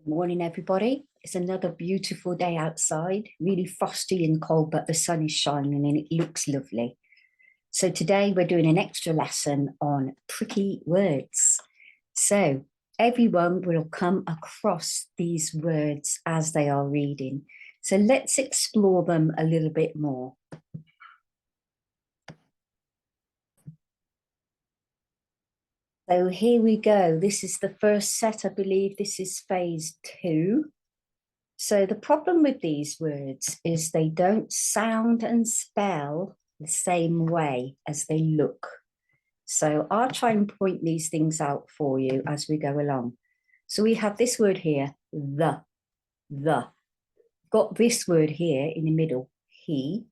Good morning, everybody. It's another beautiful day outside, really frosty and cold, but the sun is shining and it looks lovely. So today we're doing an extra lesson on tricky words. So everyone will come across these words as they are reading. So let's explore them a little bit more. So here we go. This is the first set. I believe this is phase 2. So the problem with these words is they don't sound and spell the same way as they look. So I'll try and point these things out for you as we go along. So we have this word here, the. Got this word here in the middle, he.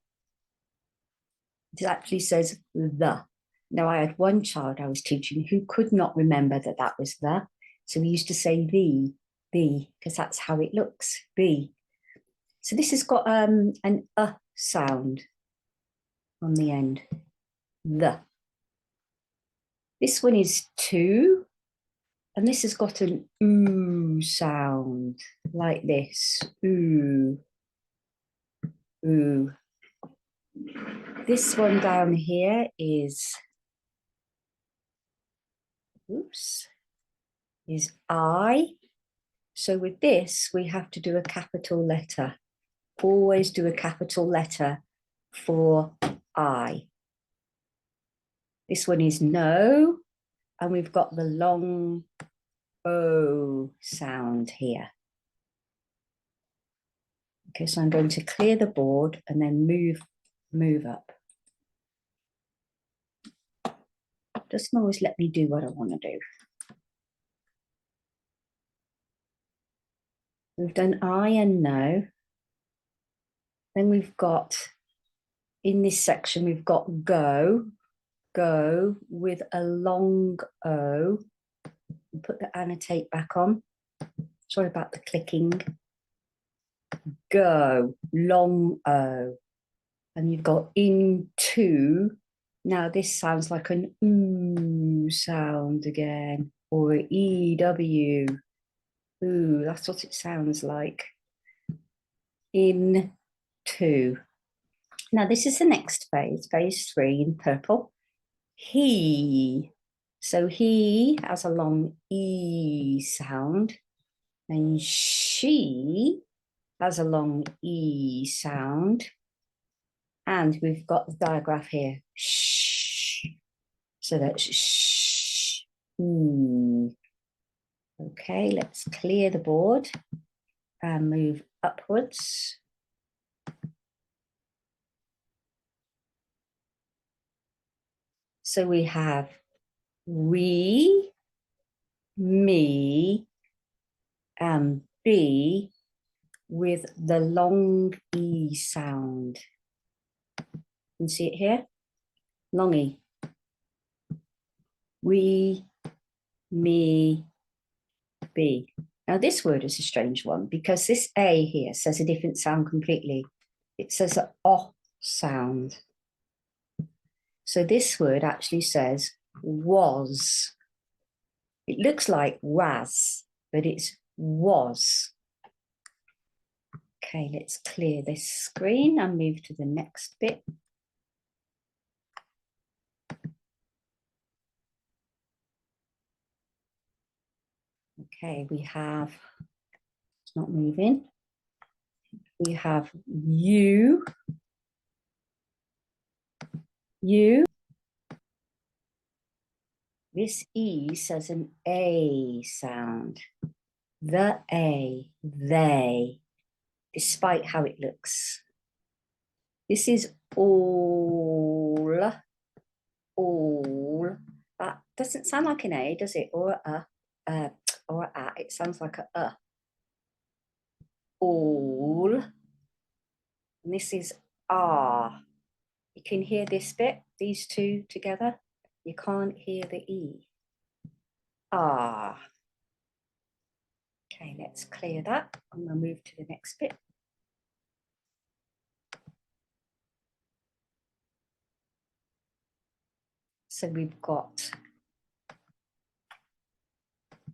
It actually says the. Now I had one child I was teaching who could not remember that that was the. So we used to say the, because that's how it looks, the. So this has got an sound on the end, the. This one is to, and this has got an oo sound, like this, oo, oo. This one down here is, oops, is I. So with this, we have to do a capital letter. Always do a capital letter for I. This one is no, and we've got the long O sound here. Okay, so I'm going to clear the board and then move up. Doesn't always let me do what I want to do. We've done I and no. Then we've got, in this section, we've got go with a long O. Put the annotate back on. Sorry about the clicking. Go, long O. And you've got into. Now this sounds like an oo sound again, or an EW. Ooh, that's what it sounds like. Into. Now this is the next phase, phase 3 in purple. He. So he has a long E sound, and she has a long E sound. And we've got the digraph here, shh. So that's shh. Ooh. Okay, let's clear the board and move upwards. So we have we, me, and be with the long E sound. You can see it here, long E. We, me, be. Now this word is a strange one because this A here says a different sound completely. It says an O sound. So this word actually says was. It looks like was, but it's was. Okay, let's clear this screen and move to the next bit. Okay, we have, it's not moving. We have you. This E says an A sound. The A, they, despite how it looks. This is all. That doesn't sound like an A, does it? Or a, it sounds like a. All. And this is ah. You can hear this bit, these two together. You can't hear the E. Ah. Okay, let's clear that. I'm going to move to the next bit. So we've got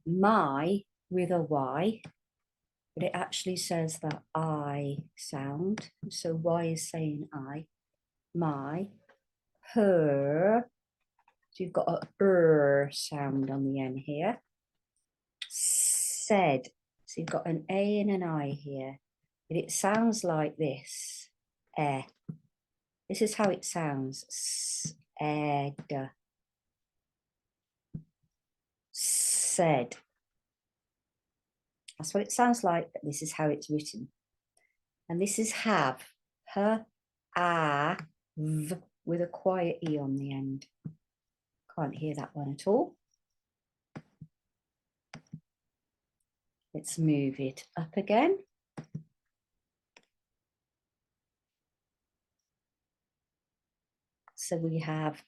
my with a Y but it actually says the I sound. So Y is saying I, my, her. So you've got a sound on the end here. Said. So you've got an A and an I here. But it sounds like this. This is how it sounds. Said. Said. That's what it sounds like, but this is how it's written. And this is have. Her, v, with a quiet E on the end. Can't hear that one at all. Let's move it up again. So we have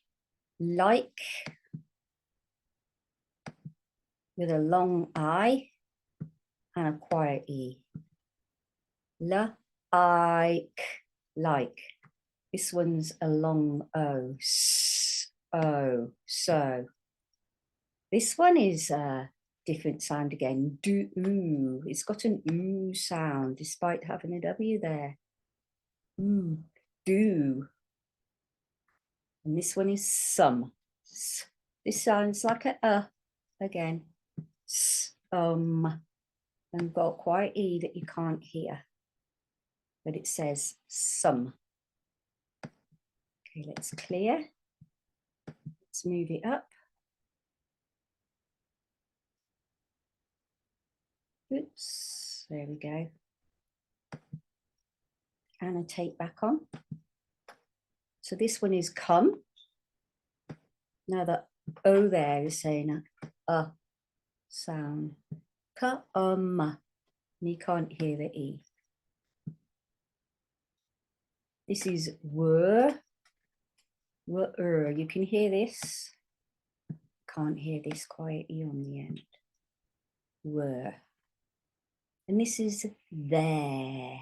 like with a long I and a quiet E. Like. This one's a long O. So. This one is a different sound again. Do, ooh. It's got an ooh sound despite having a W there. Do. And this one is some. This sounds like a again. And got quite E that you can't hear. But it says some. Okay, let's clear. Let's move it up. Oops, there we go. Annotate back on. So this one is come. Now the O there is saying a sound. Come. And you can't hear the E. This is were. You can hear this. Can't hear this quiet E on the end. Were. And this is there.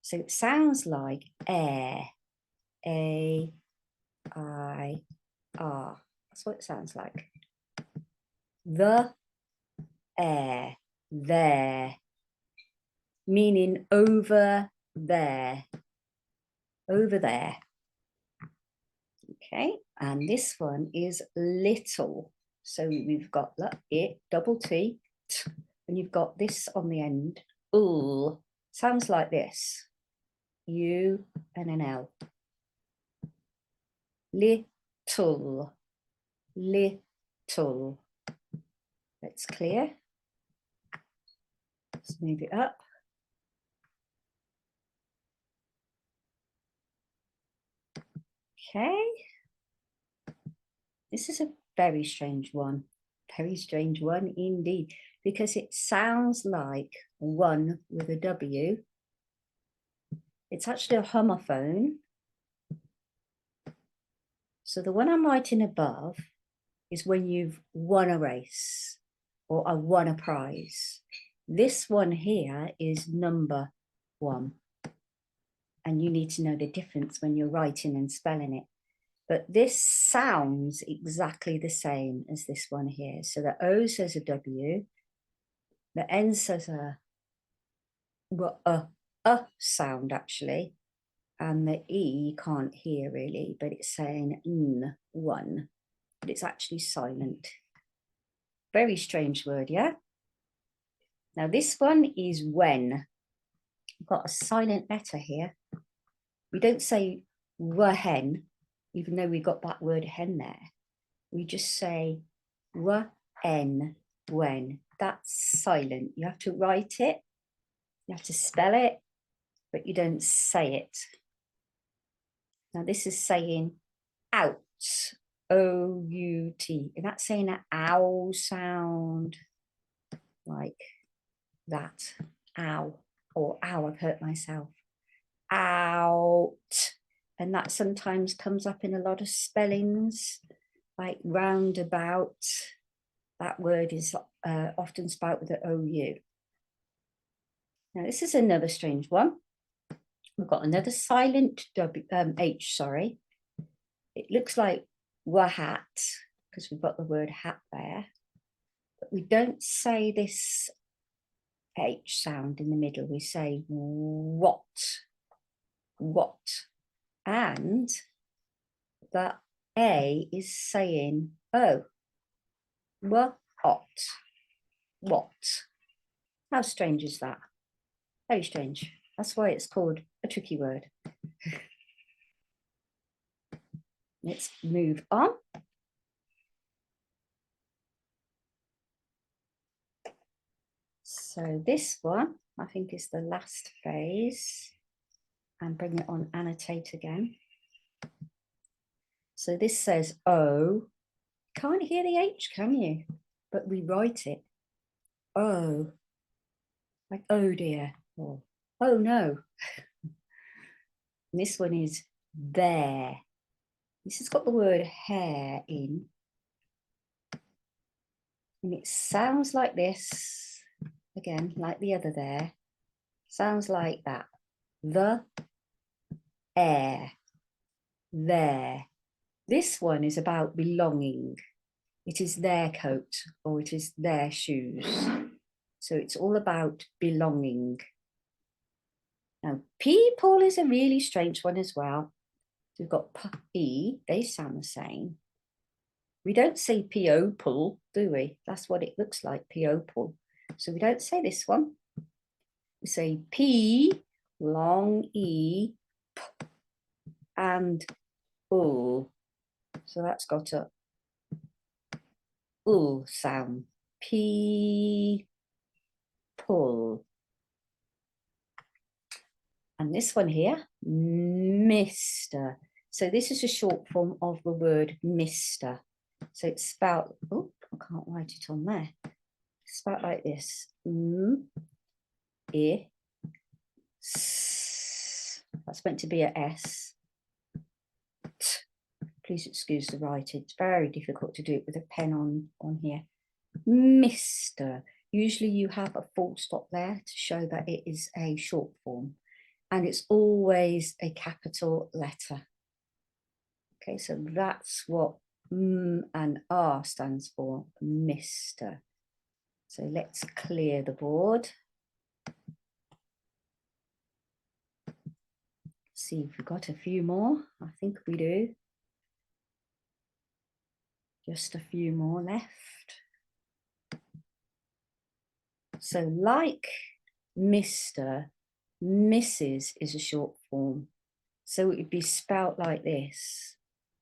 So it sounds like air. A, I, R. That's what it sounds like. The air. There. Meaning over there. Over there. Okay, and this one is little. So we've got it, double T, and you've got this on the end. Sounds like this. U and an L. Little. Little. Let's clear. Let's move it up. Okay. This is a very strange one. Very strange one indeed, because it sounds like one with a W. It's actually a homophone. So the one I'm writing above is when you've won a race or I won a prize. This one here is number 1. And you need to know the difference when you're writing and spelling it. But this sounds exactly the same as this one here. So the O says a W, the N says a sound actually, and the E you can't hear really, but it's saying one, but it's actually silent. Very strange word, yeah? Now this one is when. We've got a silent letter here. We don't say hen, even though we got that word hen there. We just say n, when. That's silent. You have to write it, you have to spell it, but you don't say it. Now this is saying out, O-U-T, and that's saying an ow sound, like that, ow, or ow, I've hurt myself, out. And that sometimes comes up in a lot of spellings, like roundabout. That word is often spelled with an O-U. Now this is another strange one. We've got another silent H, sorry. It looks like hat, because we've got the word hat there. But we don't say this H sound in the middle. We say what, and the A is saying oh, what. How strange is that? Very strange. That's why it's called a tricky word. Let's move on. So this one, I think, is the last phase. And bring it on annotate again. So this says O. Can't hear the H, can you? But we write it O. Like oh dear. Or oh no. And this one is there. This has got the word hair in. And it sounds like this. Again, like the other there. Sounds like that. The air. There. This one is about belonging. It is their coat or it is their shoes. So it's all about belonging. Now, people is a really strange one as well. We've got P, they sound the same. We don't say people, do we? That's what it looks like, people. So we don't say this one. We say P, long E, P, and U. So that's got a U sound. P, pull. And this one here, Mr. So this is a short form of the word Mr. So it's spelled, oh, I can't write it on there. It's spelled like this. That's meant to be a S. Please excuse the writing. It's very difficult to do it with a pen on here. Mr. Usually you have a full stop there to show that it is a short form. And it's always a capital letter. Okay, so that's what M and R stands for, Mr. So let's clear the board. See if we've got a few more. I think we do. Just a few more left. So like Mr., Mrs. is a short form. So it would be spelt like this.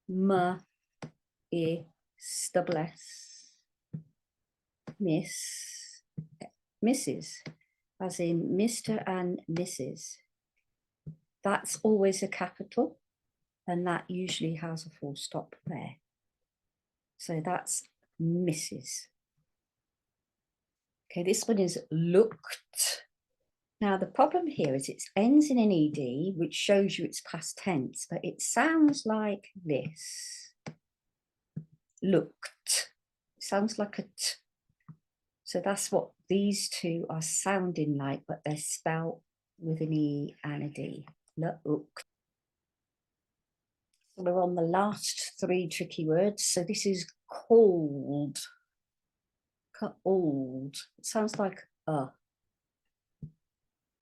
M, I, double S. Miss, Mrs. As in Mr. and Mrs. That's always a capital. And that usually has a full stop there. So that's Mrs. Okay, this one is looked. Now, the problem here is it ends in an ED, which shows you it's past tense, but it sounds like this. Looked. It sounds like a T. So that's what these two are sounding like, but they're spelled with an E and a D. Looked. So we're on the last three tricky words. So this is cold. Cold. It sounds like a.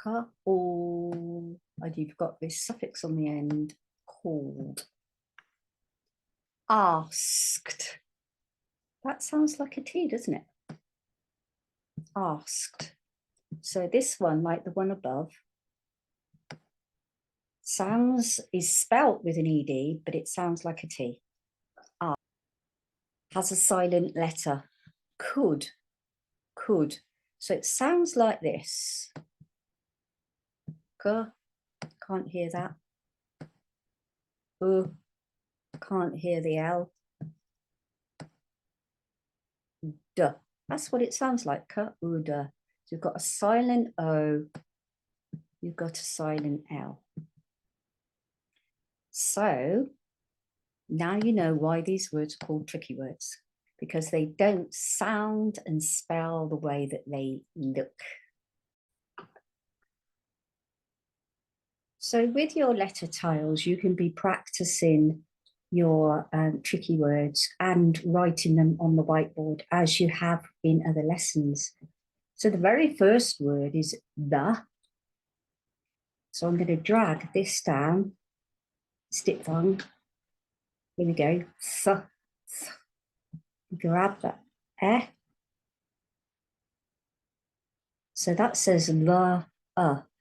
Cold. And you've got this suffix on the end, cold. Asked. That sounds like a T, doesn't it? Asked. So this one, like the one above, is spelt with an ED, but it sounds like a T. Has a silent letter. Could. So it sounds like this. Can't hear that. Can't hear the L. Duh. That's what it sounds like. So you've got a silent O. You've got a silent L. So now you know why these words are called tricky words, because they don't sound and spell the way that they look. So with your letter tiles, you can be practicing your tricky words and writing them on the whiteboard as you have in other lessons. So the very first word is the. So I'm going to drag this down, diphthong. Here we go. Th. Grab that eh. So that says the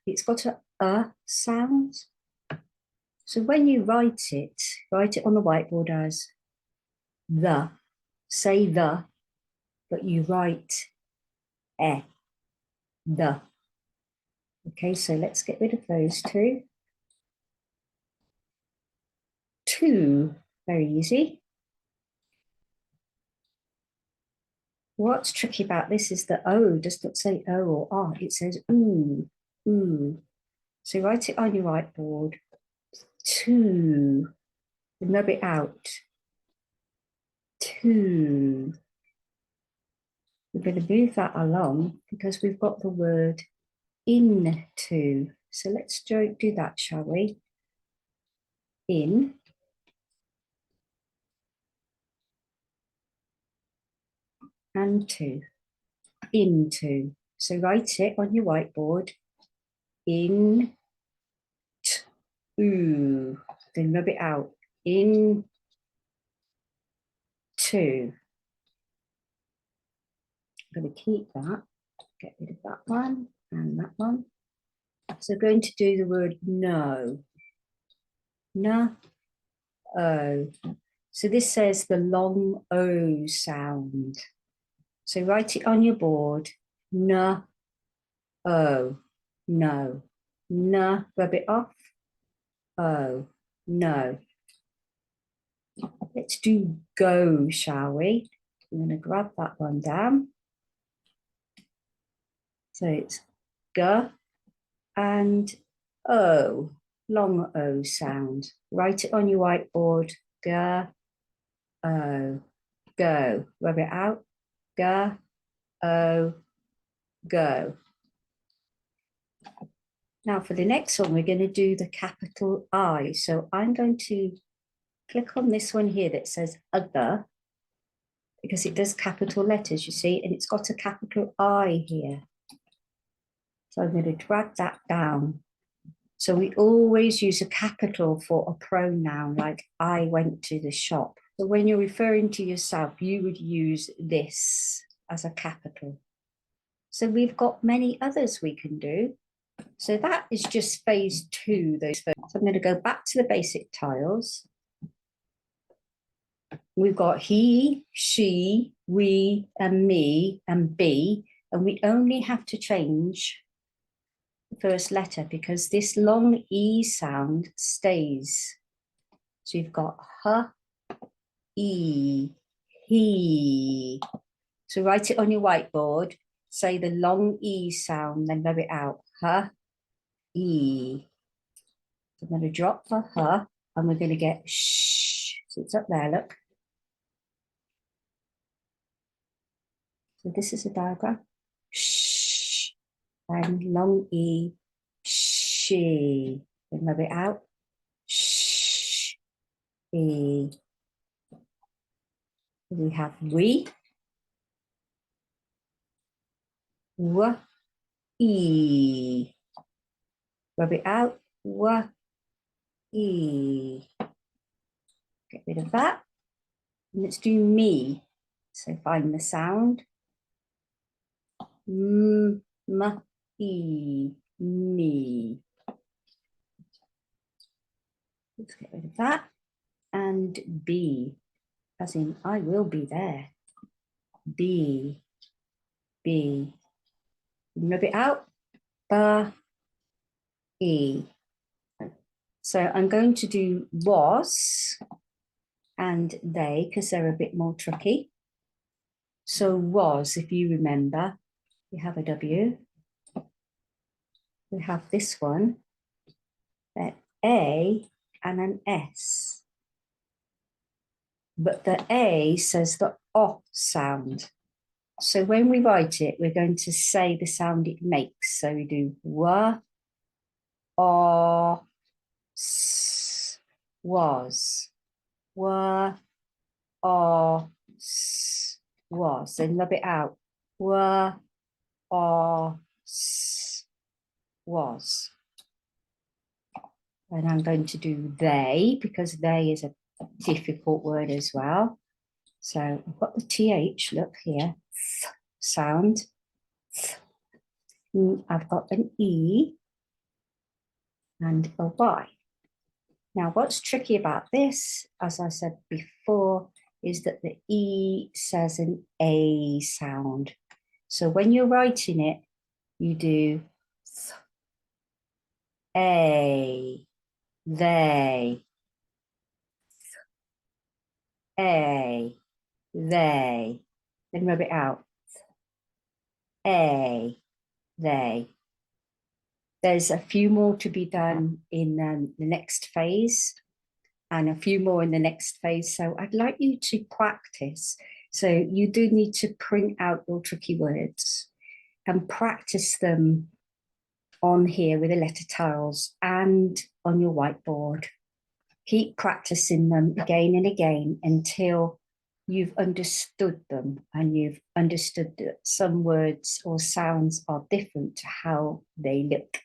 It's got a sound. So when you write it on the whiteboard as the. Say the, but you write eh. The. Okay, so let's get rid of those two. Two, very easy. What's tricky about this is the O does not say O or R, it says ooh, ooh. So write it on your whiteboard. Two, rub it out. Two. We're going to move that along because we've got the word into. So let's do that, shall we? In. And to. Into. So write it on your whiteboard. In. Ooh. Then rub it out. In. To. I'm going to keep that. Get rid of that one and that one. So I'm going to do the word no. No. Oh. So this says the long O sound. So write it on your board. No. Oh. No. No. Rub it off. Oh. No. Let's do go, shall we? I'm going to grab that one down. So it's go and O. Long O sound. Write it on your whiteboard. Go. O. Go. Rub it out. Go. O. Go. Now for the next one, we're going to do the capital I. So I'm going to click on this one here that says other, because it does capital letters, you see, and it's got a capital I here. So I'm going to drag that down. So we always use a capital for a pronoun, like I went to the shop. So when you're referring to yourself, you would use this as a capital. So we've got many others we can do. So that is just phase two. So I'm going to go back to the basic tiles. We've got he, she, we, and me, and be, and we only have to change the first letter because this long E sound stays. So you've got h, e, he. So write it on your whiteboard, say the long E sound, then rub it out. H, E. So I'm going to drop the h, and we're going to get sh. So it's up there, look. So this is a diagram. Sh, and long E, she. Then rub it out. Sh, E. We have we, w, e. Rub it out. W, e. Get rid of that. And let's do me. So find the sound. M, e, me. Let's get rid of that. And be, as in I will be there. Be. Rub it out. B, e. So I'm going to do was and they because they're a bit more tricky. So was, if you remember, we have a W. We have this one, an A and an S. But the A says the O sound. So when we write it, we're going to say the sound it makes. So we do wa, o, s, was, wa, o, s, was. Then rub it out. Wa, are, was. And I'm going to do they, because they is a difficult word as well. So I've got the TH, look here, sound. I've got an E and a Y. Now, what's tricky about this, as I said before, is that the E says an A sound. So when you're writing it, you do A, they, A, they. Then rub it out. A, they. There's a few more to be done in the next phase and a few more in the next phase. So I'd like you to practice. So you do need to print out your tricky words and practice them on here with the letter tiles and on your whiteboard. Keep practicing them again and again until you've understood them and you've understood that some words or sounds are different to how they look.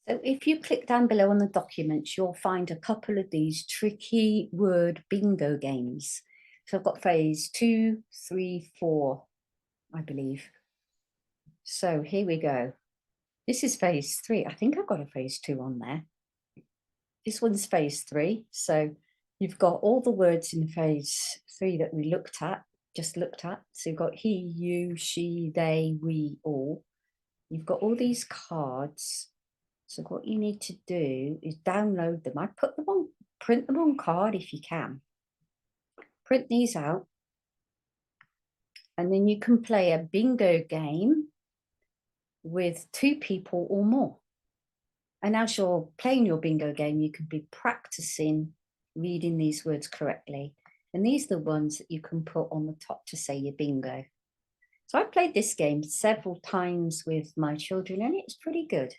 So if you click down below on the documents, you'll find a couple of these tricky word bingo games. So I've got phase 2, 3, 4, I believe. So here we go. This is phase 3. I think I've got a phase 2 on there. This one's phase 3. So you've got all the words in phase 3 that we just looked at. So you've got he, you, she, they, we, all. You've got all these cards. So what you need to do is download them. I put them on, print them on card if you can. Print these out. And then you can play a bingo game with 2 people or more. And as you're playing your bingo game, you can be practicing reading these words correctly. And these are the ones that you can put on the top to say your bingo. So I played this game several times with my children and it's pretty good.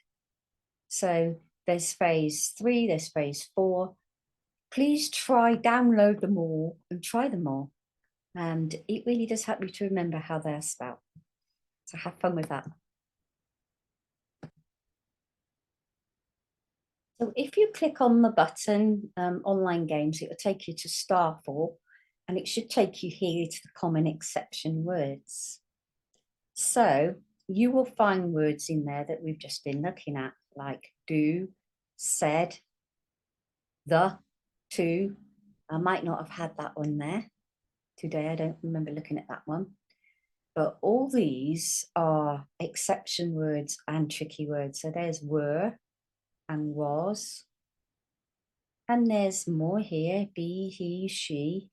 So there's phase 3, there's phase 4. Please download them all and try them all. And it really does help you to remember how they're spelled. So have fun with that. So if you click on the button, online games, it will take you to Star 4, and it should take you here to the common exception words. So you will find words in there that we've just been looking at, like do, said, the, to. I might not have had that one there today. I don't remember looking at that one. But all these are exception words and tricky words. So there's were and was. And there's more here, be, he, she,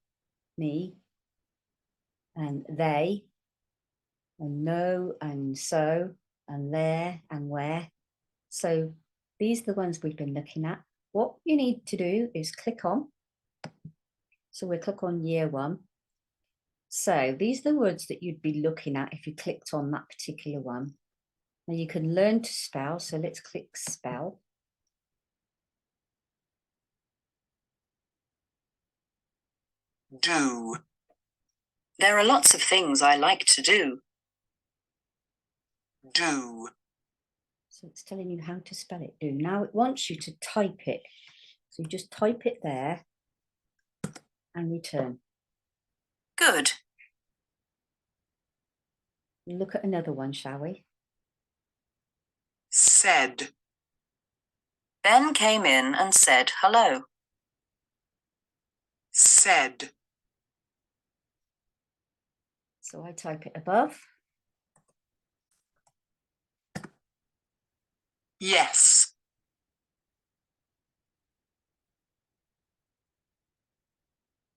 me, and they, and no, and so, and there, and where. So these are the ones we've been looking at. What you need to do is click on. So we'll click on year 1. So these are the words that you'd be looking at if you clicked on that particular one. Now you can learn to spell. So let's click spell. Do. There are lots of things I like to do. Do. So it's telling you how to spell it, do. Now it wants you to type it. So you just type it there and return. Good. Look at another one, shall we? Said. Ben came in and said hello. Said. So I type it above. Yes.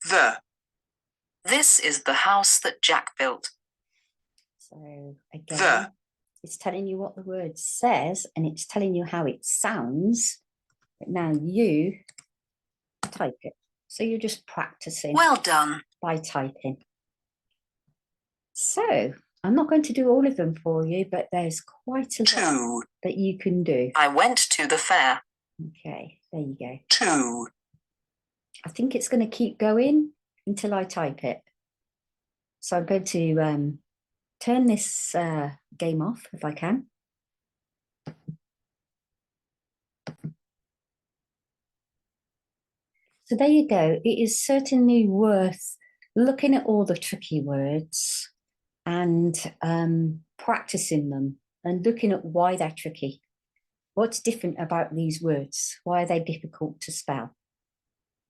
The. This is the house that Jack built. So again, it's telling you what the word says and it's telling you how it sounds. But now you type it. So you're just practicing. Well done. By typing. So I'm not going to do all of them for you, but there's quite a lot that you can do. I went to the fair. Okay, there you go. 2. I think it's going to keep going until I type it. So I'm going to turn this game off if I can. So there you go. It is certainly worth looking at all the tricky words and practicing them and looking at why they're tricky. What's different about these words? Why are they difficult to spell?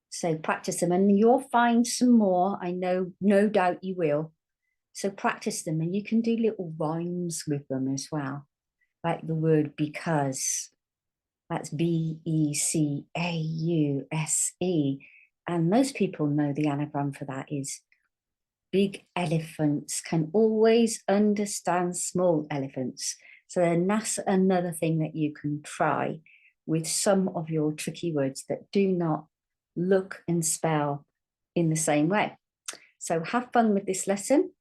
So practice them and you'll find some more. I know, no doubt you will. So practice them and you can do little rhymes with them as well. Like the word because. That's Because. And most people know the anagram for that is big elephants can always understand small elephants. So then that's another thing that you can try with some of your tricky words that do not look and spell in the same way. So have fun with this lesson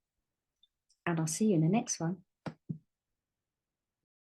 and I'll see you in the next one.